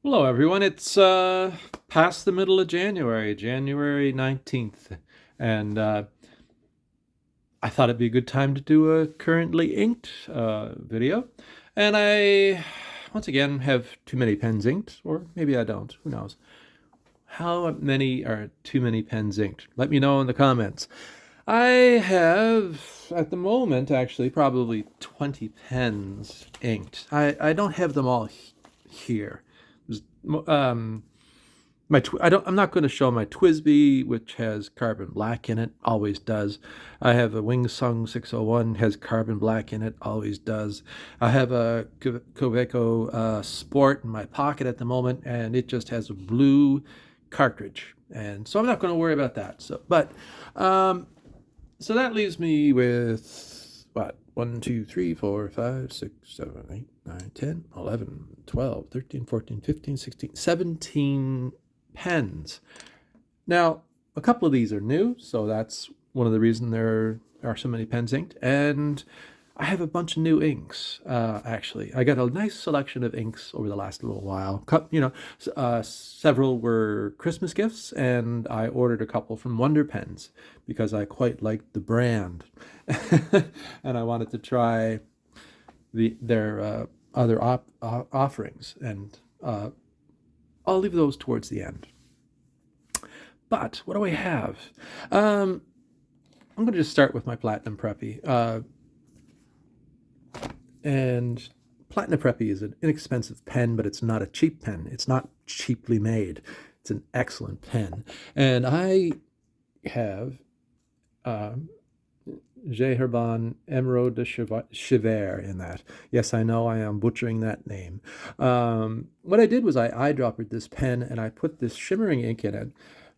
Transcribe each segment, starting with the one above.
Hello, everyone. It's past the middle of January, January 19th, and I thought it'd be a good time to do a currently inked video. And I, once again, have too many pens inked, or maybe I don't. Who knows? How many are too many pens inked? Let me know in the comments. I have, at the moment, actually, probably 20 pens inked. I don't have them all here. Um, I'm not going to show my Twisby, which has carbon black in it, always does. I have a Wingsung 601, has carbon black in it, always does. I have a Coveco Sport in my pocket at the moment, and it just has a blue cartridge, and so I'm not going to worry about that. Um, so that leaves me with what? 1, 2, 3, 4, 5, 6, 7, 8, 9, 10, 11, 12, 13, 14, 15, 16, 17 pens. Now, a couple of these are new, so that's one of the reasons there are so many pens inked. And I have a bunch of new inks, actually. I got a nice selection of inks over the last little while. Several were Christmas gifts, and I ordered a couple from Wonder Pens because I quite liked the brand. And I wanted to try their other offerings, and I'll leave those towards the end. But what do I have? I'm going to just start with my Platinum Preppy. And Platinum Preppy is an inexpensive pen, but it's not a cheap pen. It's not cheaply made. It's an excellent pen. And I have Geherbon Emeraude de Chever in that. Yes, I know I am butchering that name. What I did was I eyedroppered this pen and I put this shimmering ink in it,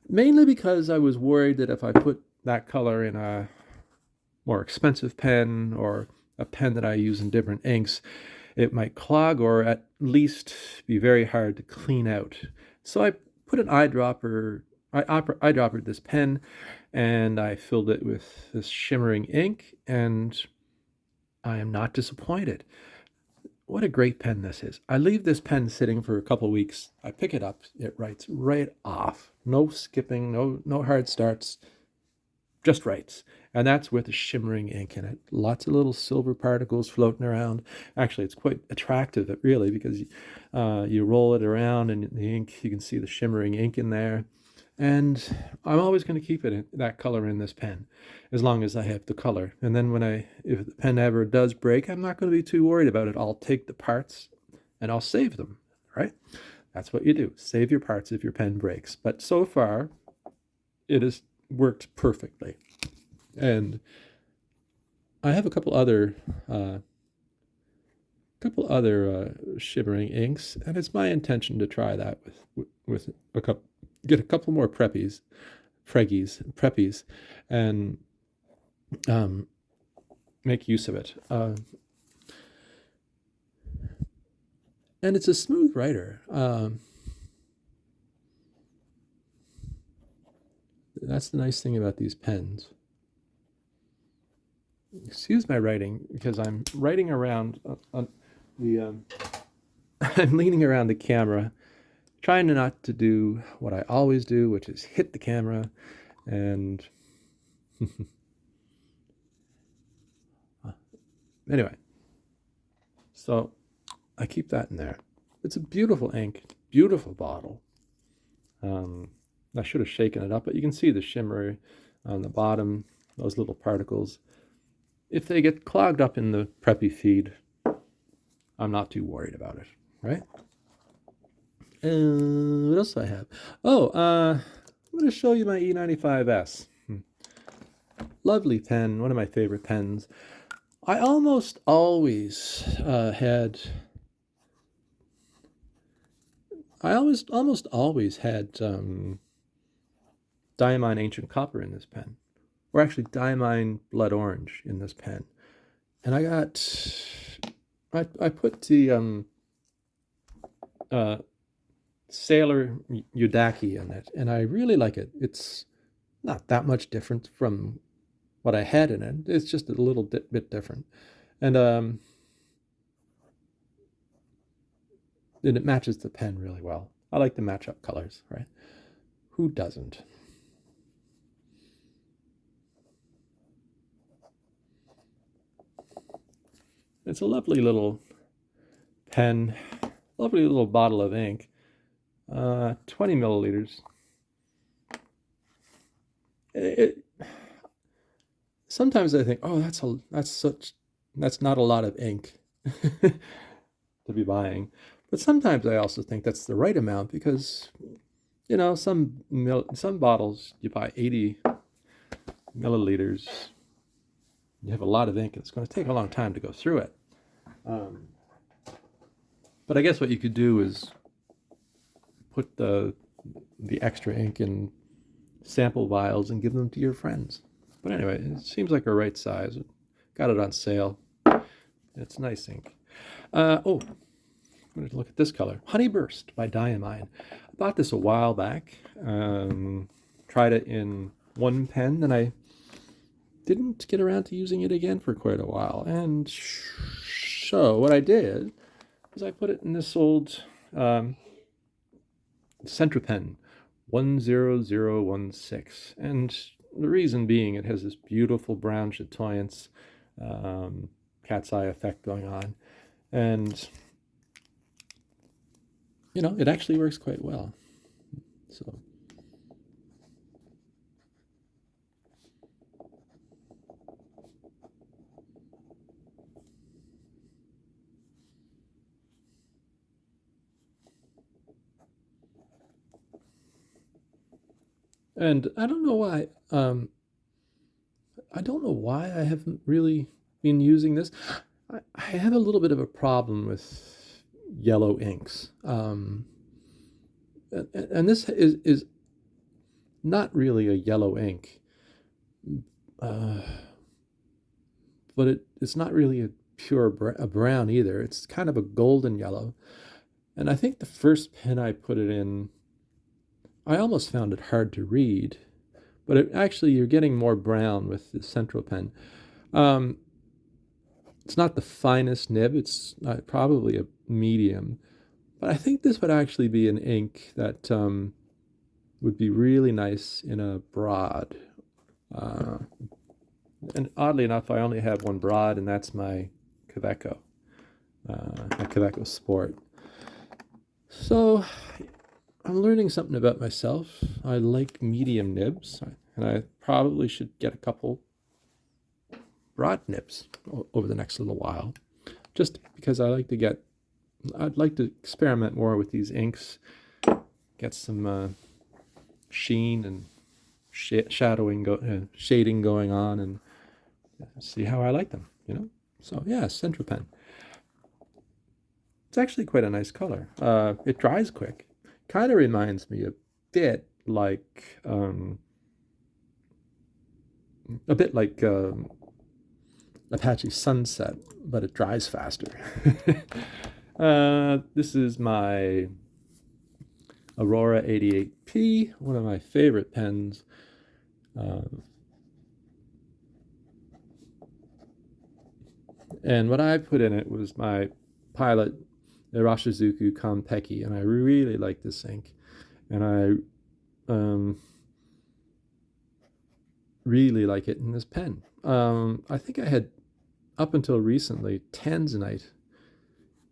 mainly because I was worried that if I put that color in a more expensive pen or a pen that I use in different inks, it might clog or at least be very hard to clean out. So I put an eyedropper, I eyedroppered this pen, and I filled it with this shimmering ink, and I am not disappointed. What a great pen this is. I leave this pen sitting for a couple weeks. I pick it up, it writes right off. No skipping, no hard starts, just writes. And that's with a shimmering ink in it. Lots of little silver particles floating around. Actually, it's quite attractive, really, because you roll it around and the ink, you can see the shimmering ink in there. And I'm always going to keep it in, that color in this pen, as long as I have the color. And then if the pen ever does break, I'm not going to be too worried about it. I'll take the parts and I'll save them, right? That's what you do. Save your parts if your pen breaks. But so far, it has worked perfectly. And I have a shimmering inks, and it's my intention to try that with a couple, get a couple more preppies, and um, make use of it. And it's a smooth writer. That's the nice thing about these pens. Excuse my writing because I'm writing around on the. I'm leaning around the camera, trying not to do what I always do, which is hit the camera. And anyway, so I keep that in there. It's a beautiful ink, beautiful bottle. I should have shaken it up, but you can see the shimmer on the bottom, those little particles. If they get clogged up in the Preppy feed, I'm not too worried about it, right? What else do I have? I'm going to show you my E95S. Lovely pen, one of my favorite pens. I almost always almost always had Diamine Ancient Copper in this pen, or actually Diamine Blood Orange in this pen. And I put the Sailor Yudaki in it, and I really like it. It's not that much different from what I had in it. It's just a little bit different. And and it matches the pen really well. I like to match up colors, right? Who doesn't? It's a lovely little pen, lovely little bottle of ink, 20 milliliters. Sometimes I think, oh, that's not a lot of ink to be buying. But sometimes I also think that's the right amount because, some bottles you buy 80 milliliters, you have a lot of ink, and it's going to take a long time to go through it. But I guess what you could do is put the extra ink in sample vials and give them to your friends. But anyway, it seems like a right size. Got it on sale. It's nice ink. I'm going to look at this color. Honey Burst by Diamine. I bought this a while back. Tried it in one pen, and I didn't get around to using it again for quite a while. And so what I did was I put it in this old Centra pen, 10016. And the reason being, it has this beautiful brown chatoyance, cat's eye effect going on. And, it actually works quite well. So. And I don't know why. I don't know why I haven't really been using this. I have a little bit of a problem with yellow inks. And this is not really a yellow ink, but it's not really a pure brown either. It's kind of a golden yellow. And I think the first pen I put it in, I almost found it hard to read, but actually you're getting more brown with the Central pen. It's not the finest nib, it's probably a medium, but I think this would actually be an ink that would be really nice in a broad. And oddly enough, I only have one broad, and that's my Quebeco, my Quebeco Sport. So I'm learning something about myself. I like medium nibs, and I probably should get a couple broad nibs over the next little while, just because I'd like to experiment more with these inks, get some sheen and shading going on, and see how I like them, So yeah, Centra pen. It's actually quite a nice color. It dries quick. Kind of reminds me a bit like Apache Sunset, but it dries faster. This is my Aurora 88P, one of my favorite pens. And what I put in it was my Pilot Irashizuku Konpeki, and I really like this ink. And I really like it in this pen. I think I had, up until recently, Tanzanite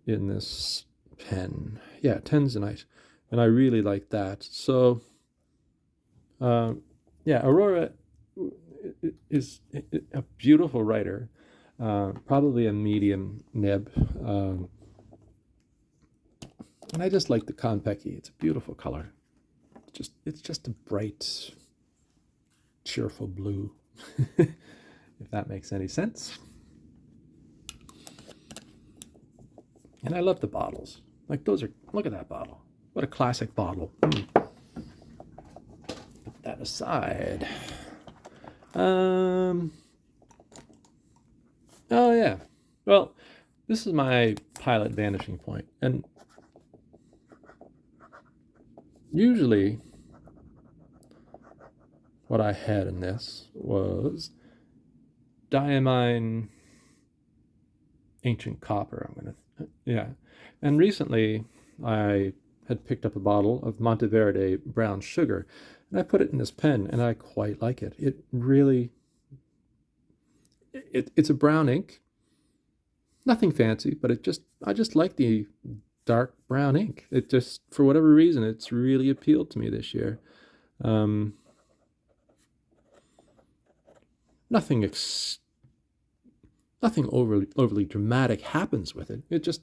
in this pen. Yeah, Tanzanite. And I really like that. So, yeah, Aurora is a beautiful writer. Probably a medium nib. And I just like the Konpeki. It's a beautiful color. It's just a bright, cheerful blue, if that makes any sense. And I love the bottles. Like look at that bottle. What a classic bottle. Put that aside. Oh yeah. Well, this is my Pilot Vanishing Point. And usually what I had in this was Diamine Ancient Copper. Yeah. And recently I had picked up a bottle of Monteverde brown sugar, and I put it in this pen, and I quite like it. It really, it's a brown ink, nothing fancy, but I just like the dark brown ink. It just, for whatever reason, it's really appealed to me this year. Um, nothing nothing overly dramatic happens with it. It just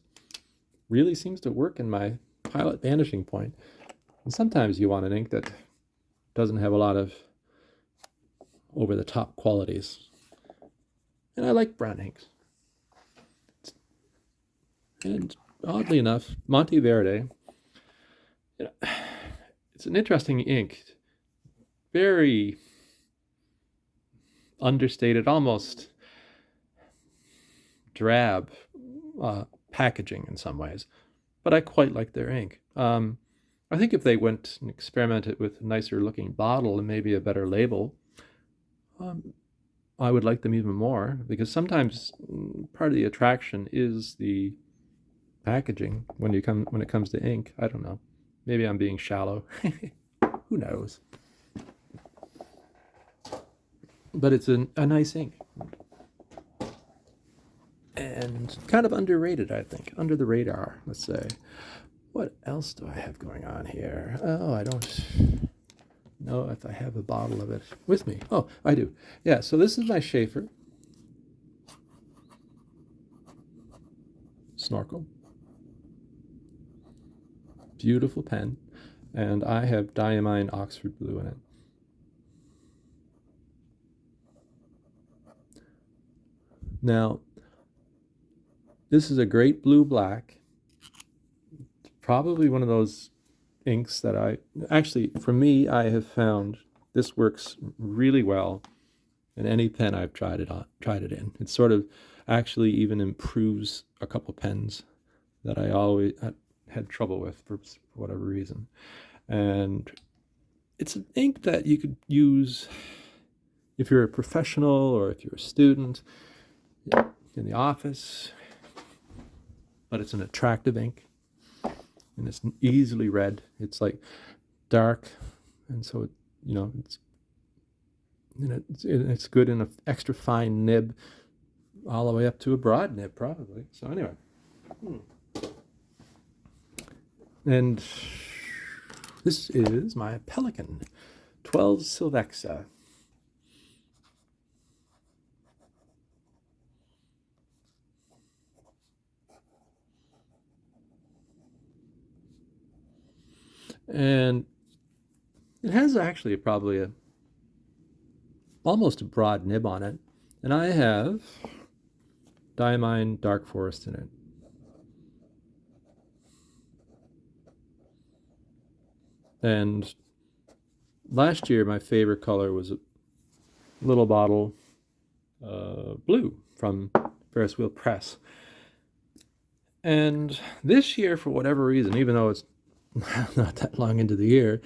really seems to work in my Pilot Vanishing point. And sometimes you want an ink that doesn't have a lot of over-the-top qualities. And I like brown inks. And oddly enough, Monteverde, it's an interesting ink. Very understated, almost drab packaging in some ways. But I quite like their ink. I think if they went and experimented with a nicer looking bottle and maybe a better label, I would like them even more, because sometimes part of the attraction is the packaging when it comes to ink. I don't know. Maybe I'm being shallow. Who knows? But it's a nice ink. And kind of underrated, I think. Under the radar, let's say. What else do I have going on here? Oh, I don't know if I have a bottle of it with me. Oh, I do. Yeah, so this is my Schaefer Snorkel. Beautiful pen. And I have Diamine Oxford Blue in it. Now, this is a great blue-black. Probably one of those inks that actually, for me, I have found this works really well in any pen I've tried it in. It sort of actually even improves a couple pens that I always had trouble with for whatever reason. And it's an ink that you could use if you're a professional or if you're a student in the office. But it's an attractive ink, and it's easily read. It's like dark, and so it's good in an extra fine nib, all the way up to a broad nib, probably. So anyway, and this is my Pelican 12 Silvexa. And it has actually probably almost a broad nib on it. And I have Diamine Dark Forest in it. And last year, my favorite color was a little bottle blue from Ferris Wheel Press. And this year, for whatever reason, even though it's not that long into the year,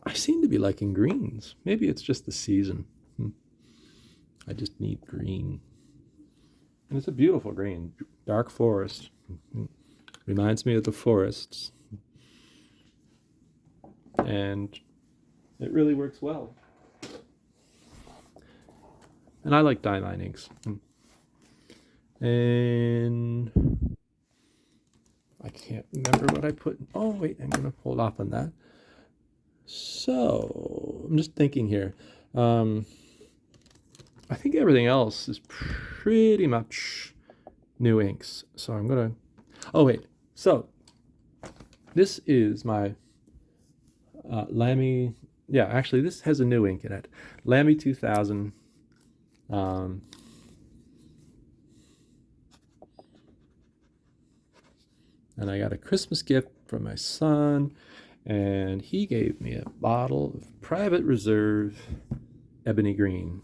I seem to be liking greens. Maybe it's just the season. I just need green. And it's a beautiful green. Dark forest. Reminds me of the forests. And it really works well. And I like Diamine inks. And I can't remember what I put. Oh, wait, I'm going to hold off on that. So, I'm just thinking here. I think everything else is pretty much new inks. So I'm going to... Oh, wait. So, this is my Lamy... Yeah, actually, this has a new ink in it. Lamy 2000. And I got a Christmas gift from my son, and he gave me a bottle of Private Reserve Ebony Green.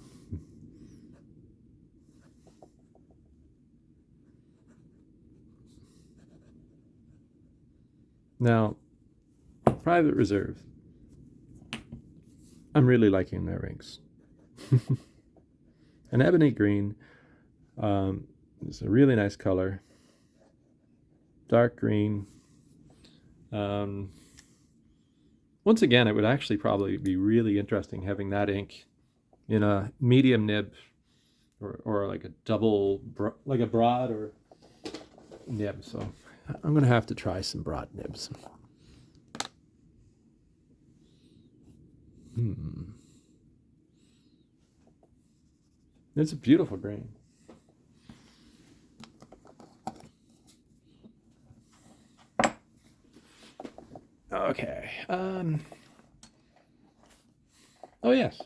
Now, Private Reserve, I'm really liking their inks. An Ebony Green is a really nice color. Dark green, Once again, it would actually probably be really interesting having that ink in a medium nib, or like a double, like a broad or nib. So I'm going to have to try some broad nibs. It's a beautiful grain. Okay. Oh yes.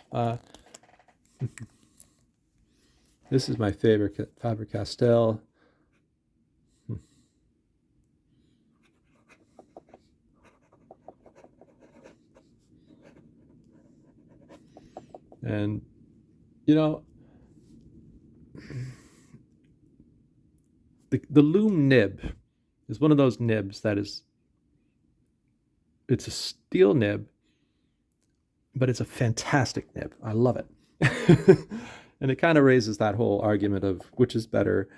This is my favorite Faber Castell. And you know, the loom nib is one of those nibs that is, it's a steel nib, but it's a fantastic nib. I love it. And it kind of raises that whole argument of which is better.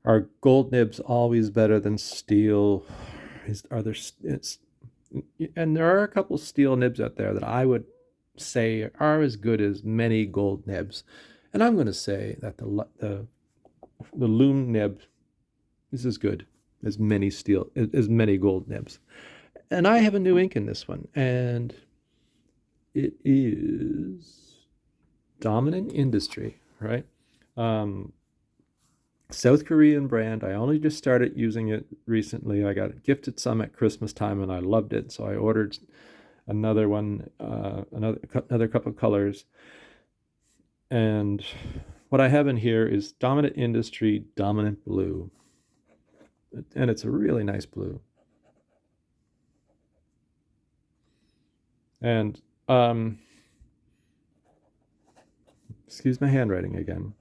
Are gold nibs always better than steel? And there are a couple steel nibs out there that I would say are as good as many gold nibs. And I'm going to say that the loom nib is as good as many gold nibs. And I have a new ink in this one, and it is Dominant Industry, right? South Korean brand. I only just started using it recently. I got it gifted some at Christmas time, and I loved it. So I ordered another one, another couple of colors. And what I have in here is Dominant Industry Dominant Blue, and it's a really nice blue. And excuse my handwriting again.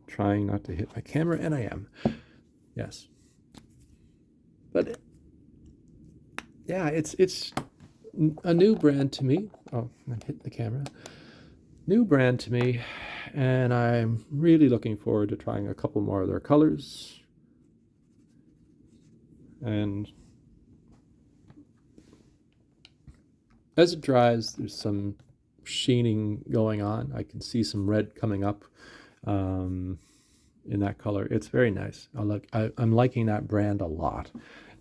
Trying not to hit my camera, and I am. Yes. But yeah, it's a new brand to me. Oh, I hit the camera. New brand to me, and I'm really looking forward to trying a couple more of their colors. And as it dries, there's some sheening going on. I can see some red coming up in that color. It's very nice. I'm liking that brand a lot,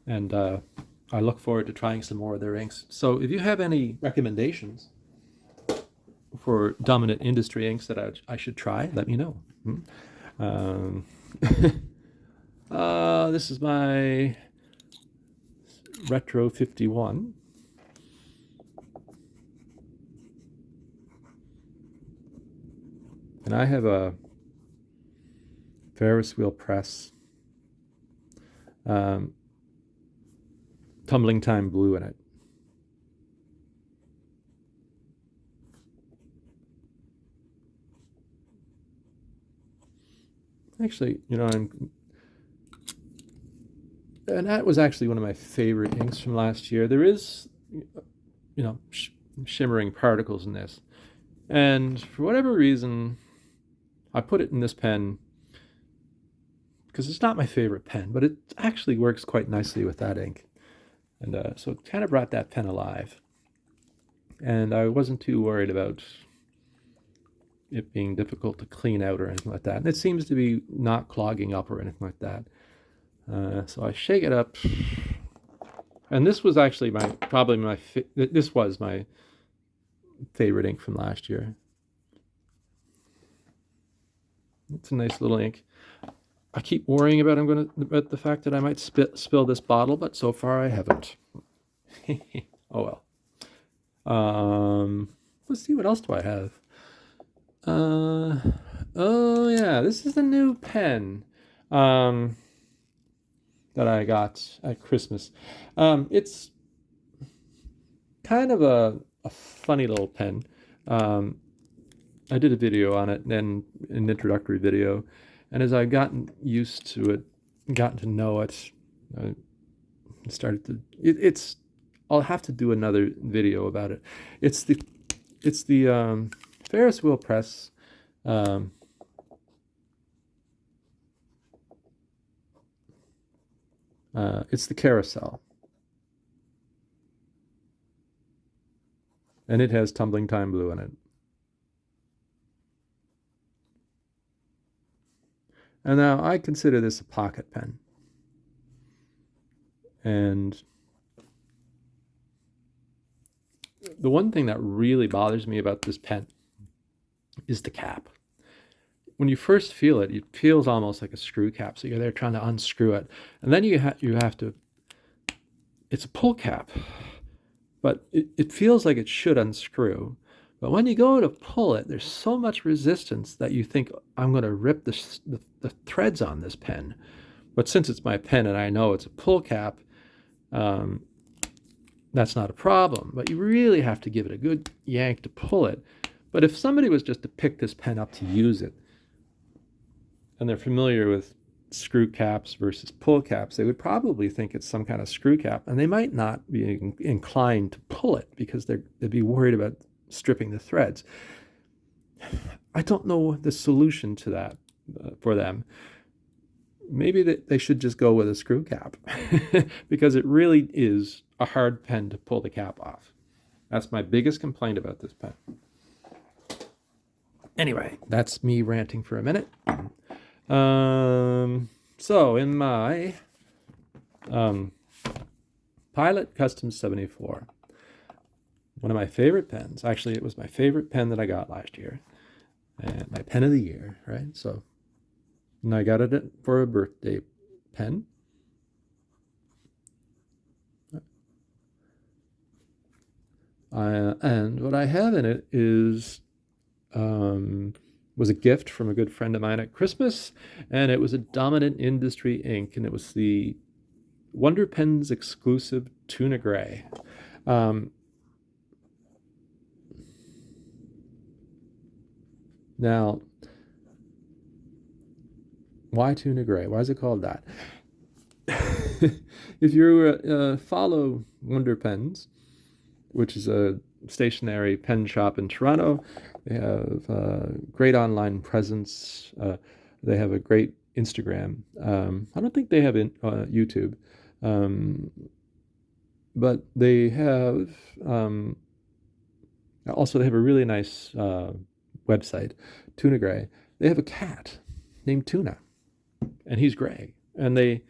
and I look forward to trying some more of their inks. So if you have any recommendations for Dominant Industry inks that I should try, let me know. This is my Retro 51. And I have a Ferris wheel press, Tumbling Time blue in it. Actually, and that was actually one of my favorite inks from last year. There is, shimmering particles in this. And for whatever reason, I put it in this pen because it's not my favorite pen, but it actually works quite nicely with that ink. And so it kind of brought that pen alive. And I wasn't too worried about it being difficult to clean out or anything like that. And it seems to be not clogging up or anything like that. So I shake it up. And this was actually this was my favorite ink from last year. It's a nice little ink. I keep worrying about the fact that I might spill this bottle, but so far I haven't. Oh well. Let's see, what else do I have? Oh yeah, this is the new pen that I got at Christmas. It's kind of a funny little pen. I did a video on it, and an introductory video, and as I've gotten used to it, gotten to know it, I started to. I'll have to do another video about it. It's the Ferris wheel press. It's the carousel. And it has tumbling time blue in it. And now I consider this a pocket pen. And the one thing that really bothers me about this pen is the cap. When you first feel it, it feels almost like a screw cap. So you're there trying to unscrew it. And then you have to, it's a pull cap, but it feels like it should unscrew. But when you go to pull it, there's so much resistance that you think, I'm going to rip the threads on this pen. But since it's my pen and I know it's a pull cap, that's not a problem. But you really have to give it a good yank to pull it. But if somebody was just to pick this pen up to use it, and they're familiar with screw caps versus pull caps, they would probably think it's some kind of screw cap, and they might not be inclined to pull it because they'd be worried about stripping the threads. I don't know the solution to that for them. Maybe they should just go with a screw cap because it really is a hard pen to pull the cap off. That's my biggest complaint about this pen. Anyway, that's me ranting for a minute. So in my Pilot Custom 74, one of my favorite pens, actually it was my favorite pen that I got last year, and my pen of the year, right? So, and I got it for a birthday pen. And what I have in it is was a gift from a good friend of mine at Christmas, and it was a Dominant Industry ink, and it was the Wonder Pens exclusive Tuna Gray. Now, why Tuna Gray? Why is it called that? If you follow Wonder Pens, which is a stationary pen shop in Toronto, they have great online presence. They have a great Instagram. I don't think they have YouTube, but they have also they have a really nice website, Tuna Gray. They have a cat named Tuna, and he's gray. And they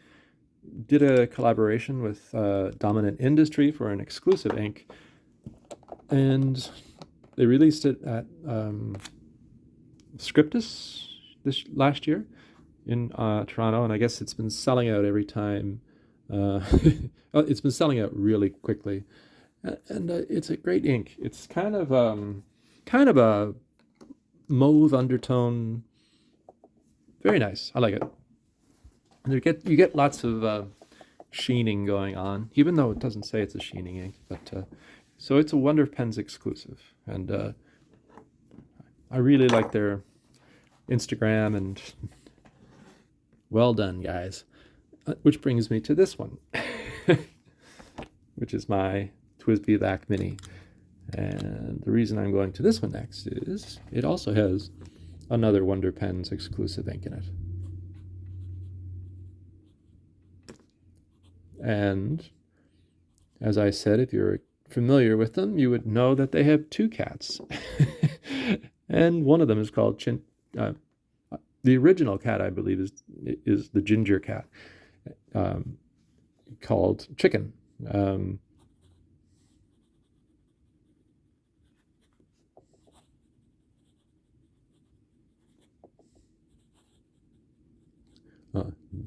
did a collaboration with Dominant Industry for an exclusive ink, and they released it at Scriptus this last year in Toronto, and I guess it's been selling out every time. It's been selling out really quickly, and it's a great ink. It's kind of a mauve undertone. Very nice. I like it. And you get lots of sheening going on, even though it doesn't say it's a sheening ink. But so it's a Wonder Pens exclusive, and I really like their Instagram, and well done, guys. Which brings me to this one, which is my TWSBI Back Mini. And the reason I'm going to this one next is it also has another Wonder Pens exclusive ink in it. And as I said, if you're familiar with them, you would know that they have two cats. And one of them is called the original cat, I believe, is the ginger cat, called Chicken.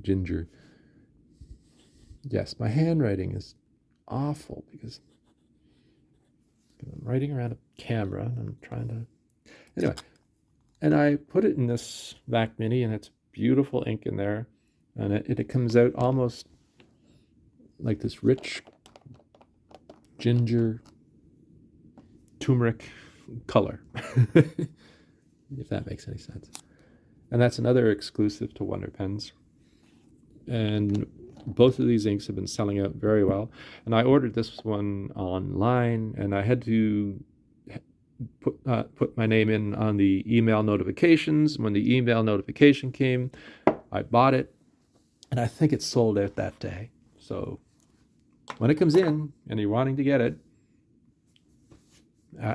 Ginger. Yes, my handwriting is awful because I'm writing around a camera and I'm trying to... Anyway, and I put it in this Mac Mini, and it's beautiful ink in there, and it comes out almost like this rich ginger turmeric color, if that makes any sense. And that's another exclusive to Wonder Pens. And both of these inks have been selling out very well. And I ordered this one online, and I had to put my name in on the email notifications. When the email notification came, I bought it, and I think it sold out that day. So when it comes in and you're wanting to get it,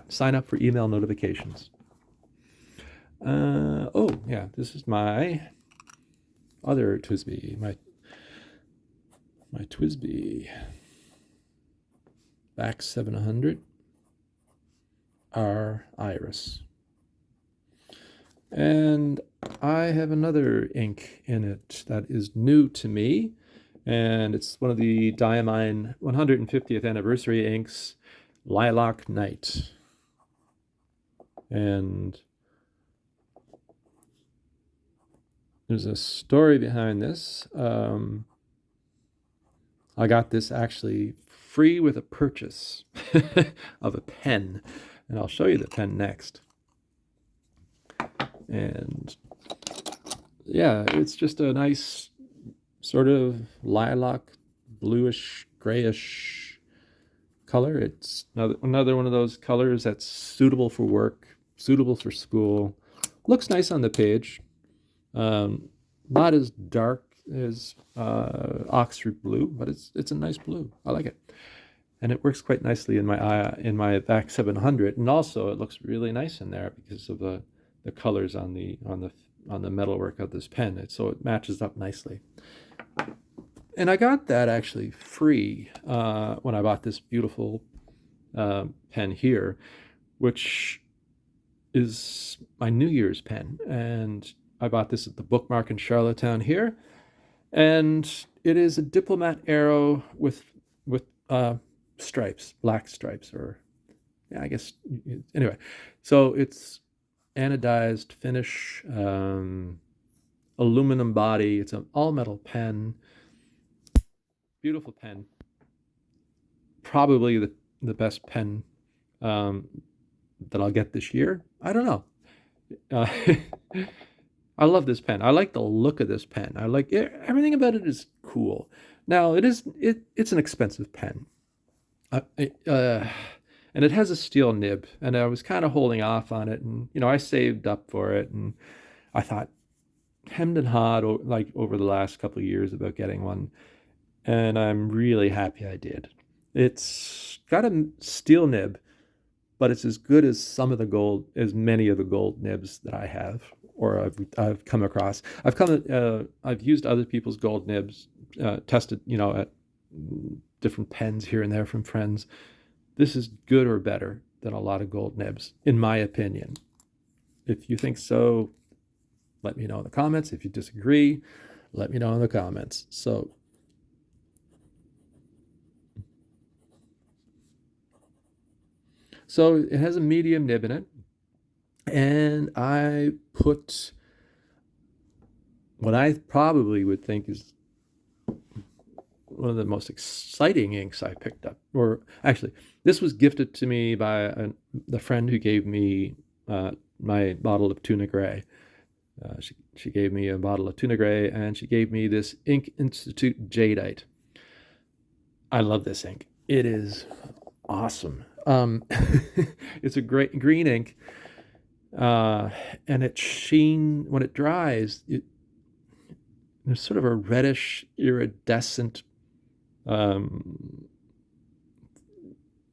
sign up for email notifications. Oh yeah, this is my other Twisby, my Twisby back 700 R Iris. And I have another ink in it that is new to me, and it's one of the Diamine 150th anniversary inks, Lilac Night. And there's a story behind this. I got this actually free with a purchase of a pen, and I'll show you the pen next. And yeah, it's just a nice sort of lilac, bluish, grayish color. It's another one of those colors that's suitable for work, suitable for school. Looks nice on the page. Not as dark as Oxford blue, but it's a nice blue. I like it, and it works quite nicely in my VAC 700. And also, it looks really nice in there because of the colors on the metalwork of this pen. So it matches up nicely. And I got that actually free when I bought this beautiful pen here, which is my New Year's pen. And I bought this at the Bookmark in Charlottetown here. And it is a Diplomat Arrow with stripes, black stripes, or yeah, I guess, anyway. So it's anodized finish, aluminum body. It's an all-metal pen. Beautiful pen. Probably the best pen that I'll get this year. I don't know. I love this pen. I like the look of this pen. I like it. Everything about it is cool. Now it's an expensive pen, and it has a steel nib. And I was kind of holding off on it, and I saved up for it, and I thought hemmed and hawed like over the last couple of years about getting one, and I'm really happy I did. It's got a steel nib, but it's as good as many of the gold nibs that I have, or I've come across. I've used other people's gold nibs, tested, at different pens here and there from friends. This is good or better than a lot of gold nibs, in my opinion. If you think so, let me know in the comments. If you disagree, let me know in the comments. So it has a medium nib in it, and I put what I probably would think is one of the most exciting inks I picked up. Or actually, this was gifted to me by the friend who gave me my bottle of Tuna Gray. She gave me a bottle of Tuna Gray, and she gave me this Ink Institute Jadeite. I love this ink. It is awesome. It's a great green ink, and its sheen, when it dries, there's sort of a reddish iridescent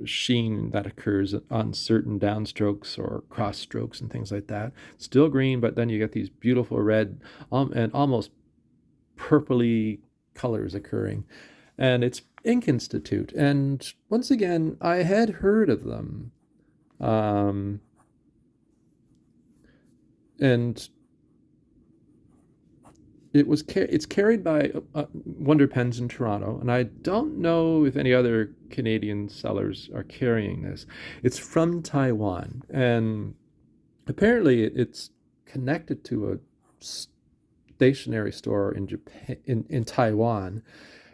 sheen that occurs on certain downstrokes or cross strokes and things like that. Still green, but then you get these beautiful red and almost purpley colors occurring. And it's Ink Institute. And once again, I had heard of them. And it's carried by Wonder Pens in Toronto, and I don't know if any other Canadian sellers are carrying this. It's from Taiwan, and apparently it's connected to a stationery store in Japan, in Taiwan,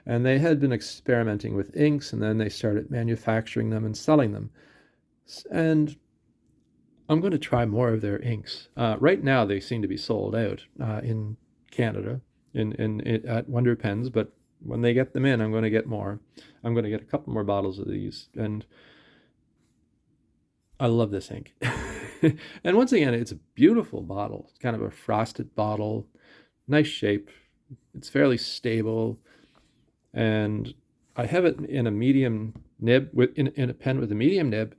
and they had been experimenting with inks, and then they started manufacturing them and selling them. And I'm going to try more of their inks. Right now, they seem to be sold out in Canada at Wonder Pens, but when they get them in, I'm going to get more. I'm going to get a couple more bottles of these, and I love this ink. And once again, it's a beautiful bottle. It's kind of a frosted bottle, nice shape. It's fairly stable. And I have it in a medium nib, in a pen with a medium nib,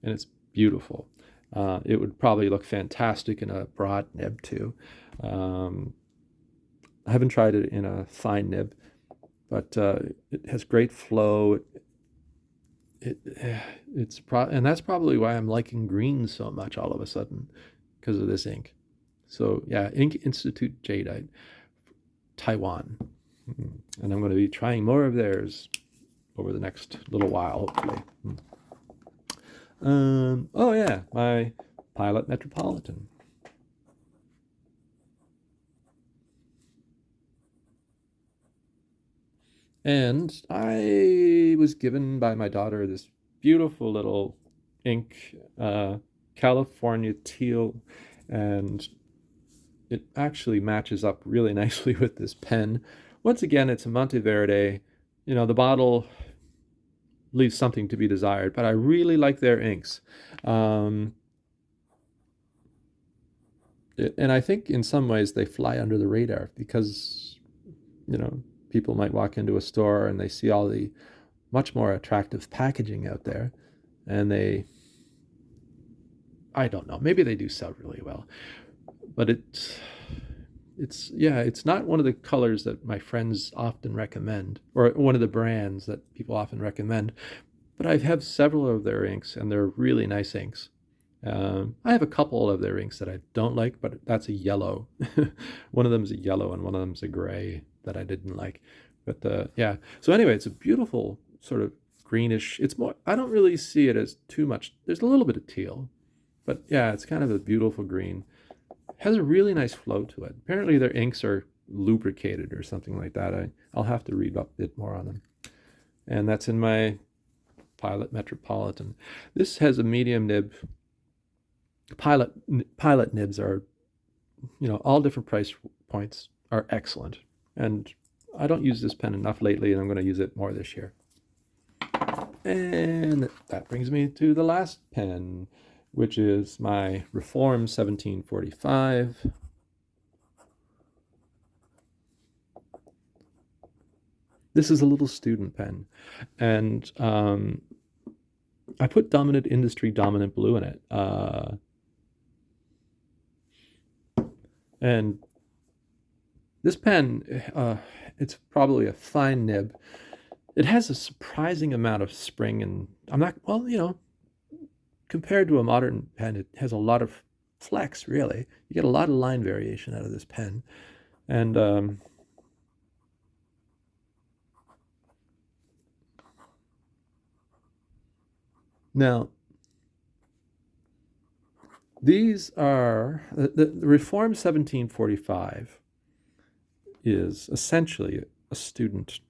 and it's beautiful. It would probably look fantastic in a broad nib too. I haven't tried it in a fine nib, but it has great flow. And that's probably why I'm liking green so much all of a sudden, because of this ink. So yeah, Ink Institute Jadeite, Taiwan. And I'm going to be trying more of theirs over the next little while, hopefully. Oh yeah, my Pilot Metropolitan. And I was given by my daughter this beautiful little ink, California teal, and it actually matches up really nicely with this pen. Once again, it's a Monteverde. You know, the bottle leaves something to be desired, but I really like their inks. And I think in some ways they fly under the radar because, you know, people might walk into a store and they see all the much more attractive packaging out there, and I don't know, maybe they do sell really well, but it's not one of the colors that my friends often recommend, or one of the brands that people often recommend. But I have several of their inks, and they're really nice inks. I have a couple of their inks that I don't like, but that's a yellow. One of them is a yellow, and one of them is a gray that I didn't like. But yeah. So anyway, it's a beautiful sort of greenish. It's more. I don't really see it as too much. There's a little bit of teal, but yeah, it's kind of a beautiful green. Has a really nice flow to it. Apparently their inks are lubricated or something like that. I'll have to read up a bit more on them. And that's in my Pilot Metropolitan. This has a medium nib. Pilot nibs are, you know, all different price points are excellent. And I don't use this pen enough lately, and I'm going to use it more this year. And that brings me to the last pen, which is my Reform 1745. This is a little student pen, and I put Dominant Industry Dominant Blue in it. And this pen, it's probably a fine nib. It has a surprising amount of spring, and I'm not, well, you know, compared to a modern pen, it has a lot of flex, really. You get a lot of line variation out of this pen. And now, these are, the Reform 1745 is essentially a student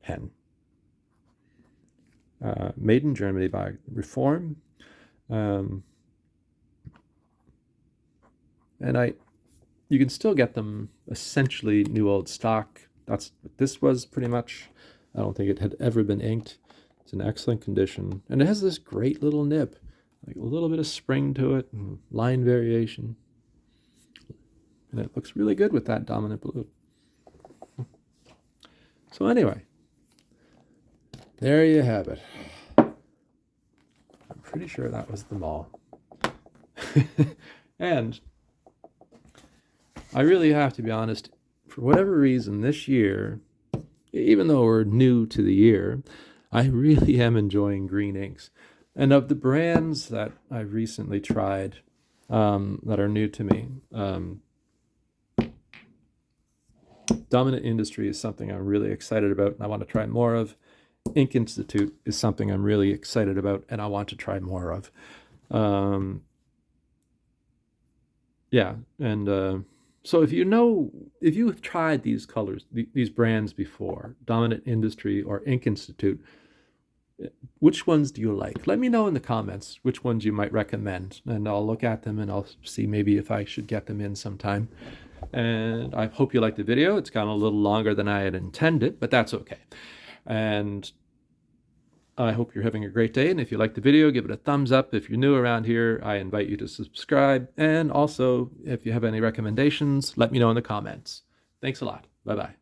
pen. Made in Germany by Reform. And you can still get them essentially new old stock. That's what this was pretty much. I don't think it had ever been inked. It's in excellent condition. And it has this great little nib, like a little bit of spring to it and line variation. And it looks really good with that Dominant Blue. So anyway, there you have it. I'm pretty sure that was them all. And I really have to be honest, for whatever reason this year, even though we're new to the year, I really am enjoying green inks. And of the brands that I've recently tried that are new to me, Dominant Industry is something I'm really excited about and I want to try more of. Ink Institute is something I'm really excited about and I want to try more of. Yeah, and so if you've tried these colors, these brands before, Dominant Industry or Ink Institute, which ones do you like? Let me know in the comments which ones you might recommend, and I'll look at them and I'll see maybe if I should get them in sometime. And I hope you liked the video. It's gone a little longer than I had intended, but that's okay. And I hope you're having a great day, and if you liked the video, give it a thumbs up. If you're new around here, I invite you to subscribe, and also, if you have any recommendations, let me know in the comments. Thanks a lot. Bye-bye.